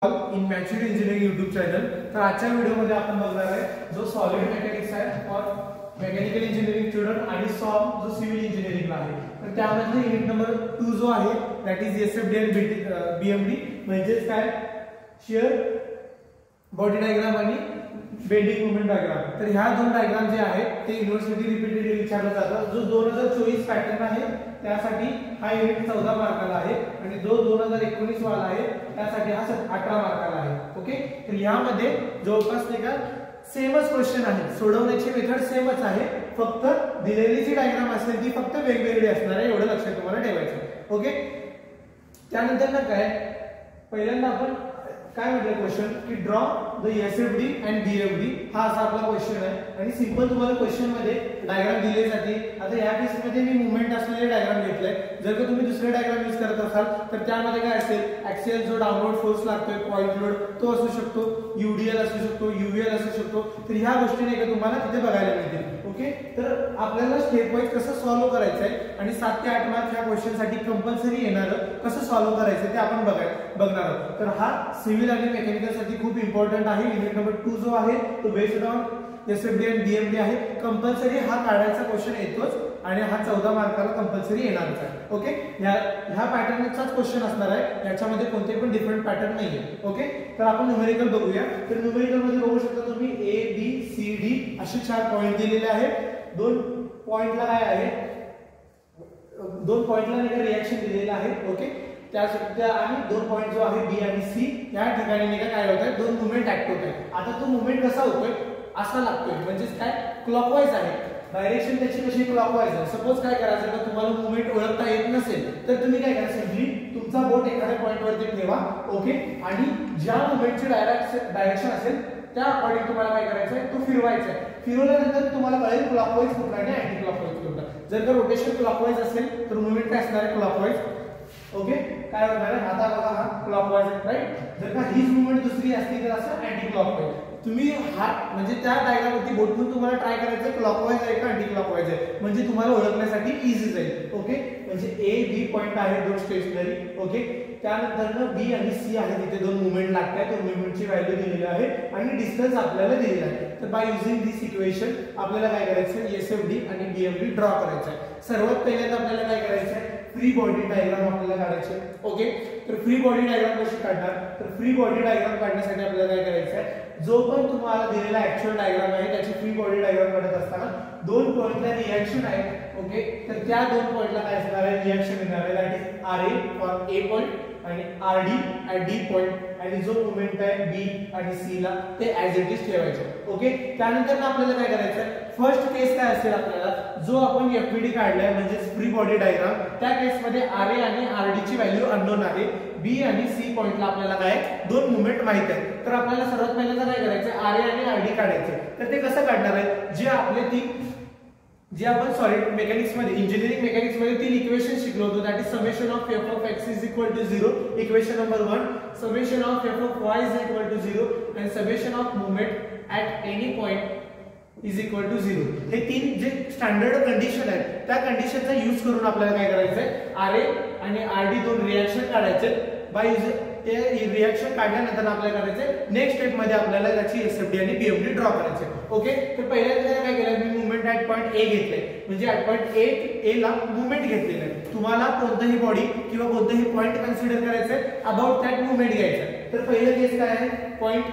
In mature engineering YouTube channel. तर आजच्या व्हिडिओमध्ये आपण बघणार आहे जो सॉलिड मेकॅनिक्स आहे फॉर मेकॅनिकल इंजिनिअरिंग स्टुडंट आणि सॉल्व जो सिव्हिल इंजिनिअरिंगला आहे। तर त्यामध्ये युनिट नंबर 2 जो आहे दॅट इज एसएफडी आणि बीएमडी म्हणजे काय शियर बॉडी डायग्राम आणि बेंडिंग मोमेंट डायग्राम। तर ह्या दोन डायग्राम जे आहेत ते युनिव्हर्सिटी रिपीटेडली विचारलं जातं। जो 2024 पॅटर्न आहे त्यासाठी हा युनिट 14 मार्काला आहे आणि जो 2019 वाला आहे त्यासाठी हा 18 मार्काला आहे। ओके, तर यामध्ये जवळपास नाही का सेमच क्वेश्चन आहे, सोडवण्याची मेथड सेमच आहे, फक्त दिलेली जी डायग्राम असेल ती फक्त वेगवेगळी असणार आहे, एवढं लक्षात तुम्हाला ठेवायचं। ओके, त्यानंतर ना काय पहिल्यांदा आपण काय म्हटलं क्वेश्चन की draw the SFD and BFD हा असा आपला क्वेश्चन आहे आणि सिंपल तुम्हाला क्वेश्चन मध्ये डायग्राम दिले जाते। आता या केस मध्ये मी मुवमेंट असलेले डायग्राम घेतले। जर का तुम्ही दुसरे डायग्राम यूज करत असाल तर त्यामध्ये काय असेल ऍक्सियल जो डाउनवर्ड फोर्स लागतोय पॉइंट लोड तो असू शकतो, यूडीएल असू शकतो, यूव्हीएल असू शकतो। तर ह्या गोष्टी नाही का तुम्हाला तिथे बघायला मिळतील। ओके, तर आपल्याला स्टेप वाईज कसं सॉल्व्ह करायचं आहे आणि 7 ते 8 मार्क ह्या क्वेश्चन साठी कंपल्सरी येणार कसं सॉल्व्ह करायचं ते आपण बघणार आहोत। तर हा सिव्हिल आणि मेकॅनिकल साठी खूप इम्पॉर्टंट आहे। युनिट नंबर 2 जो आहे तो बेस्ड ऑन एसएफडी आणि बीएमडी आहे। कंपल्सरी हा काढायचा क्वेश्चन येतोच आणि हा 14 मार्काला कंपल्सरी येणारच आहे। ओके, ह्या पॅटर्नचाच क्वेश्चन असणार आहे, याच्यामध्ये कोणते पण डिफरंट पॅटर्न नाहीये। ओके, तर आपण न्यूमेरिकल बघूया। तर न्यूमेरिकल मध्ये बघू शकता तुम्ही ए बी सी डी असे 4 पॉइंट दिलेले आहेत। 2 पॉइंटला काय आहे, 2 पॉइंटला नाही का रिएक्शन दिलेलं आहे। ओके, त्या आणि 2 पॉइंट जो आहे बी आणि सी या ठिकाणी नाही का काय होत आहे, 2 मुवमेंट ऍक्ट होत आहे। आता तो मुवमेंट कसा होतोय असा लागतोय म्हणजे काय क्लॉकवाईज आहे, डायरेक्शन त्याची कशी क्लॉकवाईज आहे। सपोज काय करायचं तर तुम्हाला मुवमेंट ओळखता येत नसेल तर तुम्ही काय करा, सिम्पली तुमचा बोट एखाद्या पॉइंट वरती ठेवा। ओके, आणि ज्या मुवमेंटची डायरेक्शन असेल त्या अकॉर्डिंग तुम्हाला काय करायचं आहे तो फिरवायचा आहे। फिरवल्यानंतर तुम्हाला कळेल क्लॉकवाईज कुठला आणि अँटी क्लॉकवाईज कुठला। जर का रोटेशन क्लॉकवाईज असेल तर मुवमेंट काय असणार आहे क्लॉकवाईज। ओके, काय होणार आहे आता बघा हा क्लॉकवाईज आहे राईट। जर का हीच मुवमेंट दुसरी असती तर असं अँटी क्लॉकवाईज। तुम्ही हा म्हणजे त्या डायग्रामवरती बोटून तुम्हाला ट्राय करायचं क्लॉकवाईज आहे का अँटी क्लॉकवाईज आहे म्हणजे तुम्हाला ओळखण्यासाठी इझी जाईल। ओके, म्हणजे ए बी पॉइंट आहे 2 स्टेशनरी। ओके, त्यानंतर बी आणि सी आहे तिथे 2 मुवमेंट लागतात, तो मुवमेंटची व्हॅल्यू दिलेली आहे आणि डिस्टन्स आपल्याला दिलेला आहे। तर बाय युजिंग दिस इक्वेशन आपल्याला काय करायचं आहे एसएफडी आणि बीएफडी ड्रॉ करायचं आहे। सर्वात पहिल्यांदा आपल्याला काय करायचं आहे फ्री बॉडी डायग्राम आपल्याला काढायचे। ओके, तर फ्री बॉडी डायग्राम कशी काढणार, तर फ्री बॉडी डायग्राम काढण्यासाठी आपल्याला काय करायचं आहे जो पण तुम्हाला दिलेला ऍक्च्युअल डायग्राम आहे त्याची फ्री बॉडी डायग्राम काढत असताना 2 पॉइंटला रिएक्शन आहे। ओके, तर त्या 2 पॉइंटला काय असणार आहे रिएक्शन येणार आहे that is RA for A point आणि आरडी ऍट डी पॉइंट आणि जो मोमेंट आहे बी आणि सी ला ते ऍज इट इज ठेवायचं। ओके, त्यानंतर आपल्याला काय करायचं आहे फर्स्ट केस काय असेल आपल्याला जो आपण एफबीडी काढलाय म्हणजे फ्री बॉडी डायग्राम त्या केस मध्ये आरए आणि आरडी ची व्हॅल्यू अननोन आहे। बी आणि सी पॉइंटला आपल्याला काय 2 मुवमेंट माहित आहे। तर आपल्याला सर्वात पहिल्यांदा काय करायचं आरए आणि आरडी काढायचे। तर ते कसं काढणार आहे जे आपले जे आपण सॉलिड मेकॅनिक्स मध्ये इंजिनिअरिंग मेकॅनिक्स मध्ये 3 इक्वेशन शिकलो होतो that is summation of F of X is equal to 0 equation number 1, summation of F of Y is equal to 0 and summation of moment at any point is equal to 0। हे 3 जे standard condition आहेत त्या कंडिशनचा use करून आपल्याला काय करायचं आहे RA आणि आरडी 2 रिएक्शन काढायचे। बाय ते रिएक्शन काढल्यानंतर आपल्याला करायचे नेक्स्ट स्टेप मध्ये आपल्याला त्याची एसएफडी आणि बीएफडी ड्रॉ करायचे। ओके, तर पहिल्यांदा काय केलं मी मुवमेंट ऍट पॉइंट ए घेतले म्हणजे ऍट पॉइंट ए ला मुवमेंट घेतलेलं आहे। तुम्हाला कोणताही बॉडी किंवा कोणताही पॉइंट कन्सिडर करायचंय अबाउट दॅट मुवमेंट घ्यायचं। तर पहिलं केस काय आहे पॉइंट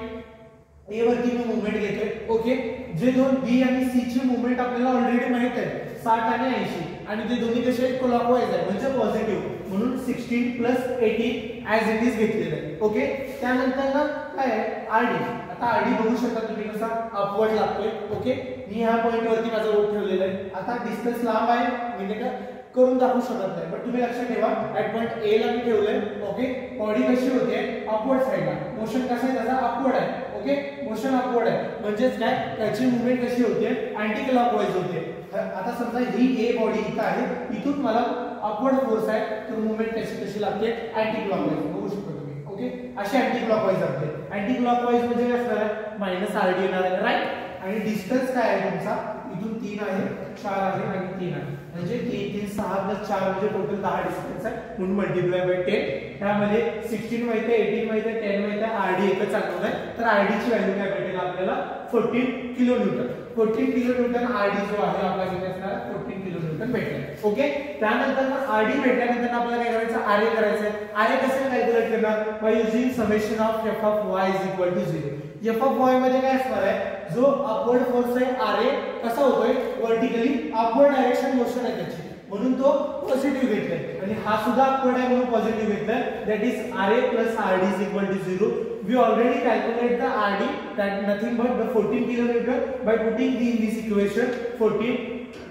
ए वरती मी मुवमेंट घेतोय। ओके, जे 2 बी आणि सी ची मुवमेंट आपल्याला ऑलरेडी माहित आहे 60 आणि 80 आणि ते दोन्ही कसे क्लॉकवाईज आहे म्हणजे पॉझिटिव्ह म्हणून 16 प्लस 18 ऍज इट इज घेतलेलं आहे। ओके, त्यानंतर ना काय आहे आरडी। आता आरडी बघू शकता तुम्ही कसा अपवर्ड लागतोय। ओके, मी ह्या पॉइंट वरती माझा बोट ठेवलेला आहे। आता डिस्टन्स लांब आहे म्हणजे का करून दाखवू शकत नाही पण तुम्ही लक्षात ठेवा ऍट पॉइंट ए ला मी ठेवलंय। ओके, बॉडी कशी होते अपवर्ड साइडला, मोशन कसं आहे त्याचा अपवर्ड आहे। ओके, मोशन अपवर्ड आहे म्हणजेच काय त्याची मुवमेंट कशी होते अँटी क्लॉकवाईज होते। आता समजा ही ए बॉडी इथं आहे, इथून मला अपवर्ड फोर्स आहे तर मुवमेंट त्याची कशी लागते अँटी क्लॉकवाईज बघू शकता तुम्ही। ओके, अशी अँटी क्लॉकवाईज लागते। अँटी क्लॉकवाईज म्हणजे काय असणार आहे मायनस आरडी येणार आहे राईट। आणि डिस्टन्स काय आहे तुमचा इथून 3 आहे 4 आहे आणि 3 आहे। म्हणजे 3 3 6 + 4 म्हणजे टोटल 10 डिस्टन्स आहे म्हणून मल्टिप्लाय बाय 10. त्यामध्ये 16 माहिती आहे, 18 माहिती आहे, 10 माहिती आहे, आरडी एकच आठवत आहे. तर आरडी ची व्हॅल्यू काय भेटेल आपल्याला 14 kilo Newton. 14 kilo Newton RD जो आहे आपला किती असणार 14 किलो न्यूटन भेटेल. ओके, त्यानंतर आरडी भेटल्यानंतर आपल्याला काय करायचं आरए करायचं आहे. आरए कसे कॅल्क्युलेट करणार by using summation of f of y = 0. f of y मध्ये काय असणार आहे जो अपवर्ड फोर्स आहे आरए कसा होतोय वर्टिकली अपवर्ड डायरेक्शन मोशन आहे त्याची म्हणून तो पॉझिटिव्ह घेतलाय आणि हा सुद्धा अपवर्ड आहे म्हणून पॉझिटिव्ह घेतलाय. That is RA + RD = 0. We already calculate the RD, that nothing but the 14 kilonewton by putting in this equation 14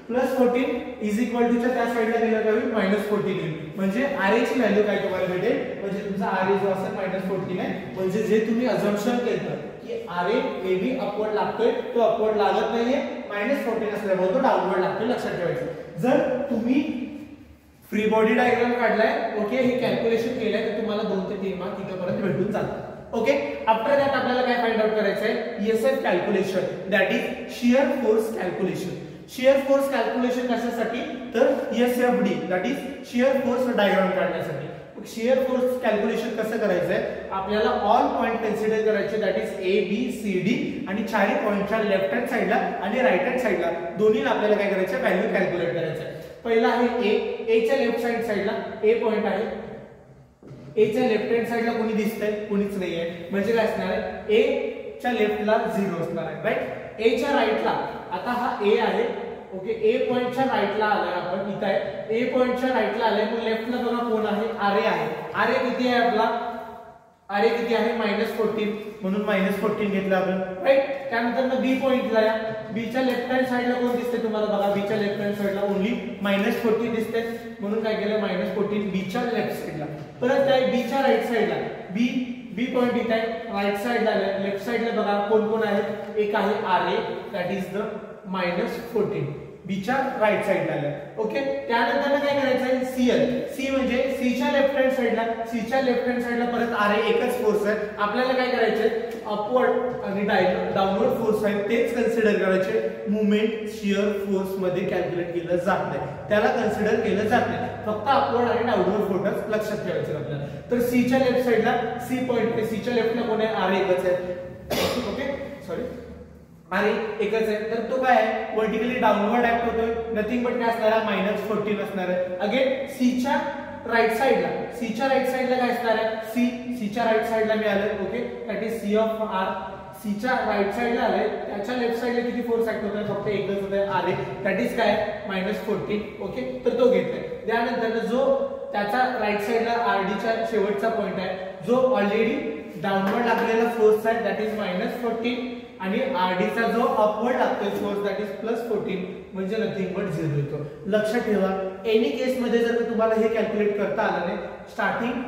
+ 14 = त्या साइडला गेलं तर -14 येईल. म्हणजे RA ची व्हॅल्यू काय तुम्हाला भेटेल म्हणजे तुमचा RA जो असेल -14 आहे. म्हणजे जे तुम्ही अझम्पशन केलं की RA मे बी अपवर्ड लागतोय तो अपवर्ड लागत नाहीये -14 असल्यामुळे तो डाऊनवर्ड लागतोय लक्षात ठेवायचं. जर तुम्ही फ्री बॉडी डायग्राम काढलाय ओके हे कॅल्क्युलेशन केलंय तर तुम्हाला 2 ते 3 मार्क तिथपर्यंत भेटून जातात. ओके, आफ्टर दॅट आपल्याला काय फाइंड आउट करायचं आहे ESF calculation that is shear force calculation. Shear force calculation कशासाठी तर SFD that is shear force diagram काढण्यासाठी. शियर फोर्स कॅल्क्युलेशन कसं करायचं आहे आपल्याला ऑल पॉइंट कन्सिडर करायचे that is A B C D आणि चारही पॉइंटच्या लेफ्ट हँड साइडला आणि राइट हँड साइडला दोन्हीला आपल्याला काय करायचं आहे व्हॅल्यू कॅल्क्युलेट करायचं आहे. पहिला आहे A च्या लेफ्ट साइडला A पॉइंट आहे. A च्या लेफ्ट हँड साइडला कोणी दिसतंय कोणीच नाहीये म्हणजे काय असणार आहे A च्या लेफ्टला 0 असणार आहे राइट. A च्या राइटला आता हा A आहे ओके A पॉइंटच्या राइटला आलाय आपण इथे आहे A पॉइंटच्या राइटला आलाय मग लेफ्टला बघा कोण आहे RA आहे. RA किती आहे आपला RA किती आहे -14 म्हणून -14 घेतलं आपण राइट. त्यानंतर B पॉइंटला या B च्या लेफ्ट हँड साइडला कोण दिसते तुम्हाला बघा B च्या लेफ्ट हँड साइडला ओन्ली -14 दिसते म्हणून काय केलं -14 B च्या लेफ्ट साइडला. परत काय B च्या राइट साइडला B पॉइंट इथे आहे राइट साइडला आले लेफ्ट साइडला बघा कोण कोण आहेत एक आहे RA that is the -14 B च्या राइट साइडला आले. ओके, त्यानंतर काय करायचं आहे C म्हणजे C च्या लेफ्ट हँड साइडला परत RA एकच फोर्स आहे. आपल्याला काय करायचे अपवर्ड आणि डाऊनवर्ड फोर्स आहे तेच कन्सिडर करायचे. मूवमेंट शियर फोर्स मध्ये कॅल्क्युलेट केलं जात नाही त्याला कन्सिडर केलं जात नाही फक्त अपवर्ड आणि डाऊनवर्ड फोर्स लक्षात ठेवायचं आपल्याला. तर C च्या लेफ्ट साइडला C पॉइंट आहे C च्या लेफ्टला कोण आहे RA एकच आहे. ओके सॉरी RA एकच आहे तर तो काय आहे वर्टिकली डाऊनवर्ड ऍक्ट होतोय नथिंग बट काय असणार आहे -14 असणार आहे. अगेन C च्या राइट साइडला काय असणार आहे C च्या राइट साइडला मी आलोय okay that is C of R. C च्या राइट साइडला आलोय त्याच्या लेफ्ट साइडला किती फोर्स ऍक्ट होतोय फक्त एकच होतोय RA दॅट इज काय -14 ओके तर तो घेतलाय. त्यानंतर जो त्याचा राइट साइडला RD च्या शेवटचा पॉइंट आहे जो ऑलरेडी डाऊनवर्ड लागलेला फोर्स आहे दॅट इज -14 आणि RD चा जो अपवर्ड लागतोय फोर्स दॅट इज +14 म्हणजे नथिंग बट 0 येतो. लक्षात ठेवा एनी केस मध्ये जर तुम्हाला हे कॅल्क्युलेट करता आलं नाही स्टार्टिंग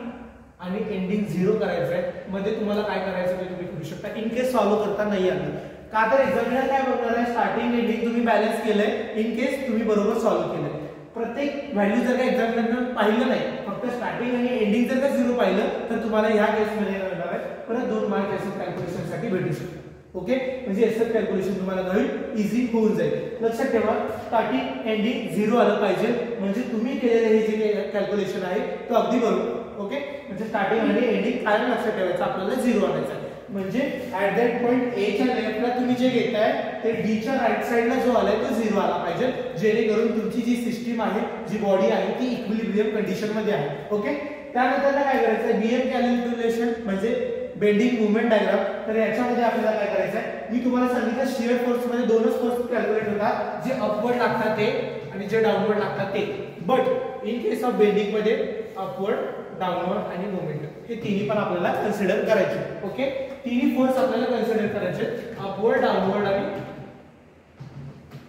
आणि एंडिंग 0 करायचं आहे मध्ये तुम्हाला काय करायचं ते तुम्ही करू शकता. इन केस सॉल्व्ह करता नाही आलं का तर एक्झामिनर काय बघणार आहे स्टार्टिंग एंडिंग तुम्ही बॅलन्स केलंय इन केस तुम्ही बरोबर सॉल्व्ह केलंय. प्रत्येक व्हॅल्यू जर का एक्झामिनरनं पाहिलं नाही फक्त स्टार्टिंग आणि एंडिंग जर का 0 पाहिलं तर तुम्हाला ह्या केसमध्ये येणार आहे परत 2 मार्क SF कॅल्क्युलेशन साठी भेटू शकतात. ओके म्हणजे SF कॅल्क्युलेशन तुम्हाला होईल इझी होऊन जाईल. लक्षात ठेवा स्टार्टिंग एंडिंग 0 आलं पाहिजे म्हणजे तुम्ही केलेले हे जे कॅल्क्युलेशन आहे तो अगदी बरोबर. ओके म्हणजे स्टार्टिंग आणि एंडिंग काय लक्षात ठेवायचं आपल्याला 0 आणायचं आहे. म्हणजे ऍट दॅट पॉइंट A च्या लेफ्टला तुम्ही जे घेताय ते D च्या राइट साइडला जो आलाय तो 0 आला पाहिजे जेणेकरून तुमची जी सिस्टीम आहे जी बॉडी आहे ती इक्विलिब्रियम कंडिशन मध्ये आहे. ओके, त्यानंतर काय करायचं BM कॅल्क्युलेशन म्हणजे बेंडिंग मूवमेंट डायग्राम. तर याच्यामध्ये आपल्याला काय करायचं आहे मी तुम्हाला सांगितलं शियर फोर्स मध्ये दोनच फोर्स कॅल्क्युलेट होतात जे अपवर्ड लागतात ते आणि जे डाऊनवर्ड लागतात ते. But in case of bending मध्ये अपवर्ड डाऊनवर्ड आणि मूवमेंट हे तिन्ही पण आपल्याला कन्सिडर करायचे. ओके, तिन्ही फोर्स आपल्याला कन्सिडर करायचे अपवर्ड डाऊनवर्ड आणि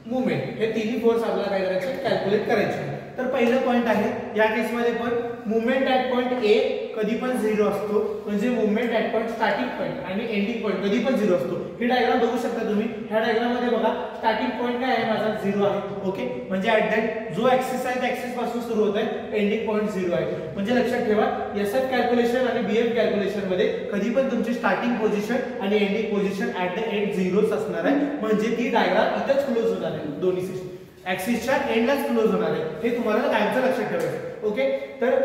मूवमेंट हे तिन्ही फोर्स आपल्याला काय करायचे कॅल्क्युलेट करायचे. तर पहिलं पॉइंट आहे या केस मध्ये पण मूवमेंट ऍट पॉइंट A कधी पण 0 असतो म्हणजे movement at point starting point आणि एंडिंग पॉइंट कधी पण 0 असतो. ही डायग्राम बघू शकता तुम्ही. ह्या डायग्राम मध्ये बघा स्टार्टिंग पॉइंट काय आहे माझा 0 आहे. ओके म्हणजे ऍट दॅट जो ऍक्सिस आहे त्या ऍक्सिस पासून सुरू होत आहे एंडिंग पॉइंट 0 आहे. म्हणजे लक्षात ठेवा SF कॅल्क्युलेशन आणि BM कॅल्क्युलेशन मध्ये कधी पण तुमची स्टार्टिंग पोझिशन आणि ending position at the end 0च असणार आहे म्हणजे ती डायग्राम इथेच क्लोज होणार आहे दोन्ही सिस्टम. ऍक्सिसच्या एंडलाच क्लोज होणार आहे, हे तुम्हाला कायमचं लक्षात ठेवायचं. ओके, तर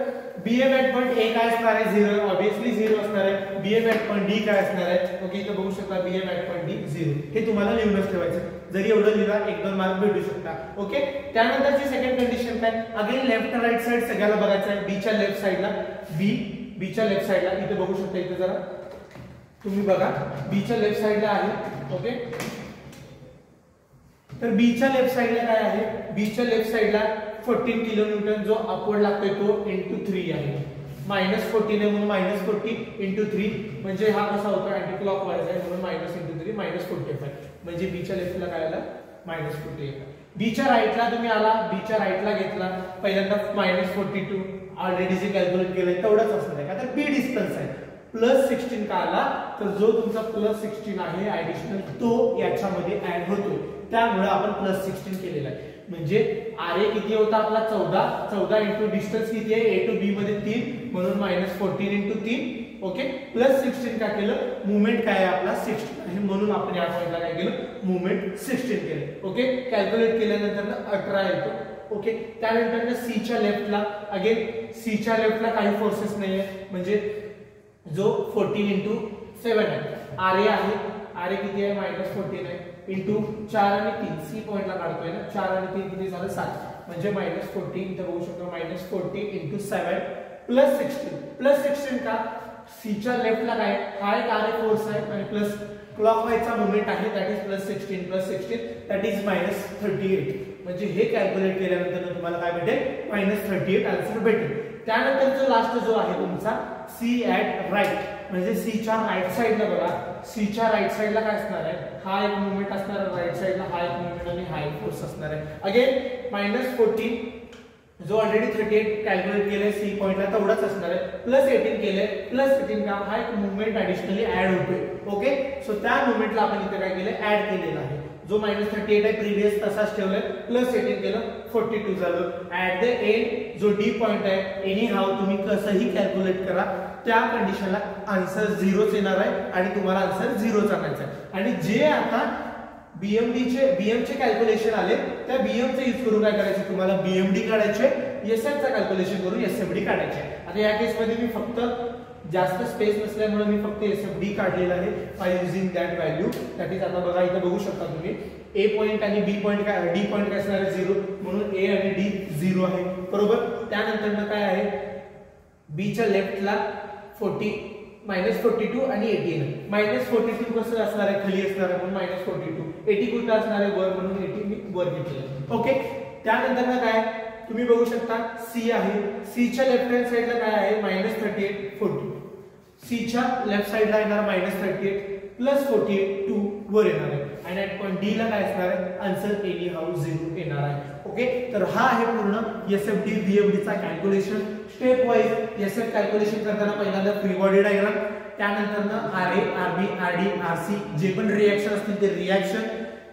बीएम ऍट पॉइंट ए काय असणार आहे 0, ऑब्वियसली 0 असणार आहे. बीएम ऍट पॉइंट डी काय असणार आहे, ओके इथे बघू शकता बीएम ऍट पॉइंट डी 0, हे तुम्हाला लिहूनच ठेवायचं. जरी एवढं लिहिला 1-2 मार्क भेटू शकता. ओके, त्यानंतरची सेकंड कंडिशन काय, अगेन लेफ्ट राईट साइड सगळ्याला बघायचं आहे. बीच्या लेफ्ट साइडला बीच्या लेफ्ट साइडला इथे बघू शकता, इथे जरा तुम्ही बघा बीच्या लेफ्ट साइडला आहे. ओके, तर बीच्या लेफ्ट साइडला काय आहे, बीच्या लेफ्ट साइडला 14 किलो न्यूटन जो अपवर्ड लागतोय तो इंटू 3 आहे. -14 आहे म्हणून -40 इंटू 3 म्हणजे हा कसा होता अँटी क्लॉकवाईज आहे म्हणून मायनस इंटू 3 -45 म्हणजे बीच्या लेफ्टला काय आला -48. बीच्या राईटला तुम्ही आला, बीच्या राईटला घेतला पहिल्यांदा -42 ऑलरेडी जे कॅल्क्युलेट केलंय तेवढंच असणार आहे का तर बी डिस्टन्स आहे. +16 का आला तर जो तुमचा +16 आहे ऍडिशनल तो याच्यामध्ये ऍड होतो, त्यामुळे आपण +16 केलेला आहे. म्हणजे आर ए किती होता आपला 14 इंटू डिस्टन्स किती आहे ए टू बी मध्ये 3 म्हणून -14 इंटू 3. ओके, +16 का केलं, मुवमेंट काय आहे आपला 16 आहे म्हणून आपण या पॉइंटला काय केलं मुवमेंट 16 केलं. ओके, कॅल्क्युलेट केल्यानंतर 18 येतो. ओके, त्यानंतर सी च्या लेफ्टला अगेन सी च्या लेफ्टला काही फोर्सेस नाहीये म्हणजे जो 14 इंटू 7 आहे. आर ए आहे, आर ए किती आहे -14 आहे इंटू 4 आणि 3 सी पॉइंटला काढतोय ना 4 आणि 3 किती झालं 7 म्हणजे -14 इथे बघू शकतो -14 इंटू 7 +16 का सीच्या लेफ्टला काय हा एक आर ए फोर्स आहे आणि प्लस क्लॉकवाईजचा मोमेंट आहे दॅट इज +16 दॅट इज -38 म्हणजे हे कॅल्क्युलेट केल्यानंतर तुम्हाला काय भेटेल -38 आन्सर भेटेल. त्यानंतर जो लास्ट जो आहे तुमचा सी ऍट राईट म्हणजे सीच्या राईट साइडला बघा, सीच्या राईट साइडला काय असणार आहे हा एक मोमेंट असणार आहे राईट साइडला, हा एक मोमेंट आणि हा एक फोर्स असणार आहे. अगेन -14 जो ऑलरेडी 38 कॅल्क्युलेट केले सी पॉइंटला तेवढाच असणार आहे, +18 केले +18 का हा एक मुवमेंट ऍडिशनली ऍड होतोय. ओके, सो त्या मुवमेंटला आपण इथे काय केले ऍड केलेला आहे. जो -38 आहे प्रीवियस तसाच ठेवलाय, +18 केलं 42 झालं. ऍट द एंड जो डी पॉइंट आहे एनी हाव तुम्ही कसंही कॅल्क्युलेट करा त्या कंडिशनला आन्सर 0च येणार आहे आणि तुम्हाला आन्सर 0च आणायचा आहे. आणि जे आता बीएमचे कॅल्क्युलेशन आले त्या बीएमचे यूज करून काय करायचे तुम्हाला बीएमडी काढायचे, एसएफचा कॅल्क्युलेशन करून एसएफडी काढायचे. आता या केस मध्ये मी फक्त जास्त स्पेस नसल्यामुळे मी फक्त एसएफडी काढलेला आहे by using that value. That is आता बघा इथे बघू शकता तुम्ही ए पॉइंट आणि बी पॉइंट काय डी पॉइंट काय असणार आहे 0 म्हणून ए आणि डी 0 आहे बरोबर. त्यानंतर काय आहे बीच्या लेफ्टला -42 आणि 18 -42 कसं असणार आहे खाली असणार आहे म्हणून -42 80 कुठं असणार आहे वर म्हणून 80 मी वर घेतलं. ओके, त्यानंतर काय तुम्ही बघू शकता सी आहे, सीच्या लेफ्ट हँड साइडला काय आहे -38 40 सीच्या लेफ्ट साइडला येणार -38 +48 2 वर येणार आहे आणि ऍट पॉइंट डी ला काय असणार आहे आन्सर एनी हाऊ 0 येणार आहे. ओके, तर हा आहे पूर्ण एसएफडी बीएमडीचा calculation. Step wise SF calculation करताना पहिल्यांदा फ्री बॉडी डायग्राम, त्यानंतर आरए आरबी आरडी आरसी जे पण रिएक्शन असतील ते रिएक्शन.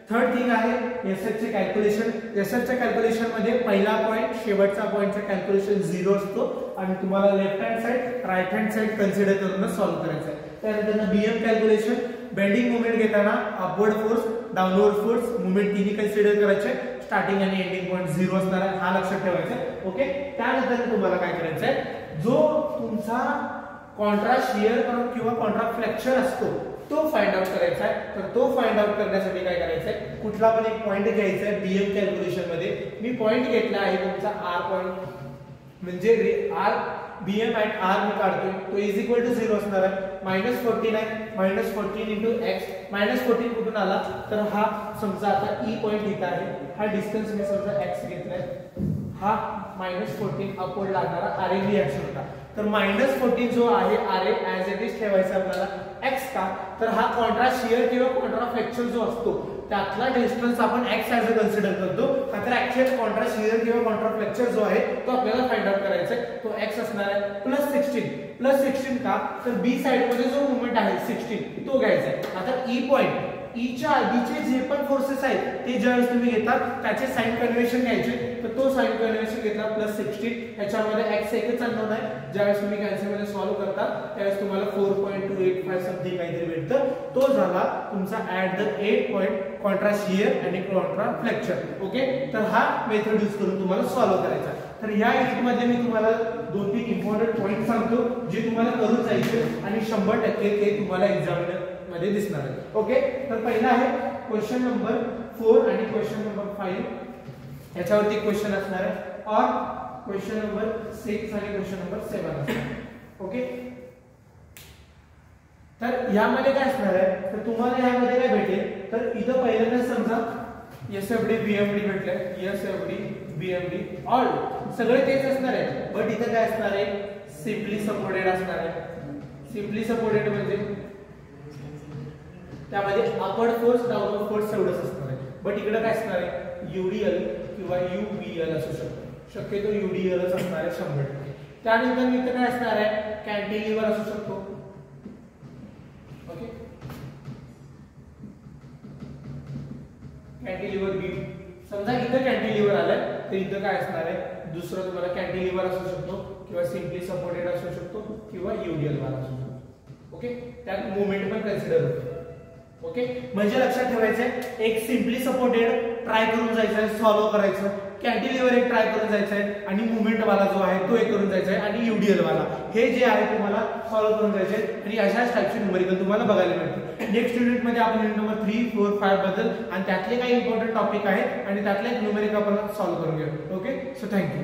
थर्ड थिंग आहे एसएफचे कॅल्क्युलेशन. एसएफच्या कॅल्क्युलेशन मध्ये पहिला पॉइंट शेवटचा पॉइंटचा कॅल्क्युलेशन 0 असतो आणि तुम्हाला left hand side right hand side consider करून सॉल्व्ह करायचं आहे. त्यानंतर बीएम कॅल्क्युलेशन बेंडिंग मोमेंट घेताना upward force downward force moment तिन्ही कन्सिडर करायचे, स्टार्टिंग आणि एंडिंग पॉइंट 0 असणार आहे हा लक्षात ठेवायचा आहे. ओके, त्यानंतर तुम्हाला काय करायचं आहे जो तुमचा कॉन्ट्रा शियर किंवा कॉन्ट्रा फ्रॅक्चर असतो तो फाइंड आउट करायचा आहे. तर तो फाइंड आउट करण्यासाठी काय करायचं आहे कुठला पण एक पॉइंट घ्यायचा आहे बीएम कॅल्क्युलेशन मध्ये. मी पॉइंट घेतला आहे तुमचा आर पॉइंट म्हणजे आर बीएम ऍट आर मी काढतोय तो इज इक्वल टू 0 असणार आहे. -14 आहे -14 इंटू एक्स -14 कुठून आला तर हा समजा आता ई पॉइंट इथं आहे, हा डिस्टन्स मी समजा एक्स घेतलाय, हा -14 अपवर्ड लागणारा आरए रिएक्शन होता. तर -14 जो आहे आरए ऍज इट इज ठेवायचा आपल्याला एक्स का तर हा कॉन्ट्रा शियर किंवा कॉन्ट्रा फ्रॅक्चर जो असतो त्यातला डिस्टन्स आपण एक्स ऍज अ कन्सिडर करतो. तर ऍक्च्युअल कॉन्ट्रा शियर किंवा कॉन्ट्रा फ्रॅक्चर जो आहे तो आपल्याला फाइंड आउट करायचा आहे. तो एक्स असणार आहे +16 का तर बी साइड मध्ये जो मोमेंट आहे 16 तो घ्यायचा आहे. आता ई पॉइंट ईच्या आधीचे जे पण फोर्सेस आहेत ते ज्यावेळेस तुम्ही घेतात त्याचे साइन कन्व्हेन्शन घ्यायचे. तर तो साइन कन्व्हेन्शन घेतला +16. याच्यामध्ये x एकच अननोन आहे. ज्यावेळेस तुम्ही कॅल्सी मध्ये सॉल्व्ह करता त्यावेळेस तुम्हाला 4.285 समथिंग काहीतरी भेटतं. तो झाला तुमचा at the 8 point Contra shear आणि कॉन्ट्रा फ्लेक्चर. ओके, तर हा मेथड यूज करून तुम्हाला सॉल्व्ह करायचा. तर ह्या युनिट मध्ये मी तुम्हाला 2-3 इम्पॉर्टंट पॉइंट सांगतो जे तुम्हाला करून जायचे आणि 100% ते तुम्हाला एक्झामिनर मध्ये दिसणार आहे. ओके, तर पहिला आहे क्वेश्चन नंबर 4 आणि क्वेश्चन नंबर 5. याच्यावरती क्वेश्चन असणार आहे और क्वेश्चन नंबर 6 आणि क्वेश्चन नंबर 7 असणार. ओके, तर यामध्ये काय असणार आहे तर तुम्हाला यामध्ये काय भेटेल तर इथं पहिल्यांदा समजा एसएफडी बीएमडी भेटले. एसएफडी बीएमडी ऑल सगळे तेच असणार आहे. बट इथं काय असणार आहे सिम्पली सपोर्टेड असणार आहे. सिम्पली सपोर्टेड म्हणजे त्यामध्ये अपवर्ड फोर्स डाउनवर्ड फोर्स एवढंच असणार आहे. बट इकडे काय असणार आहे यूडीएल किंवा यूबीएल असू शकतो. शक्यतो यूडीएलच असणार आहे 100%. त्यानंतर इथं काय असणार आहे कॅन्टिलिव्हर असू शकतो. ओके, कॅन्टिलिव्हर बीम समजा इथं कॅन्टिलिव्हर आलाय तर इथं काय असणार आहे दुसरं तुम्हाला कॅन्टिलिव्हर असू शकतो किंवा सिम्पली सपोर्टेड असू शकतो किंवा यूडीएल वाला असू शकतो. ओके, त्यात मूवमेंट पण कन्सिडर होते. ओके, म्हणजे लक्षात ठेवायचं एक सिम्पली सपोर्टेड ट्राय करून जायचं आहे सॉल्व्ह करायचं. कॅन्टिलिव्हर एक ट्राय करून जायचं आहे आणि मूवमेंट वाला जो आहे तो एक करून जायचा आहे आणि यूडीएल वाला हे जे आहे तुम्हाला सॉल्व्ह करून जायचे आणि अशाच टाइपचे न्यूमेरिकल तुम्हाला बघायला मिळते. नेक्स्ट युनिट मध्ये आपण युनिट नंबर 3, 4, 5 बद्दल आणि त्यातले काही इम्पॉर्टंट टॉपिक आहेत आणि त्यातले एक न्यूमेरिक आपण सॉल्व्ह करून घेऊ. Okay, so thank you.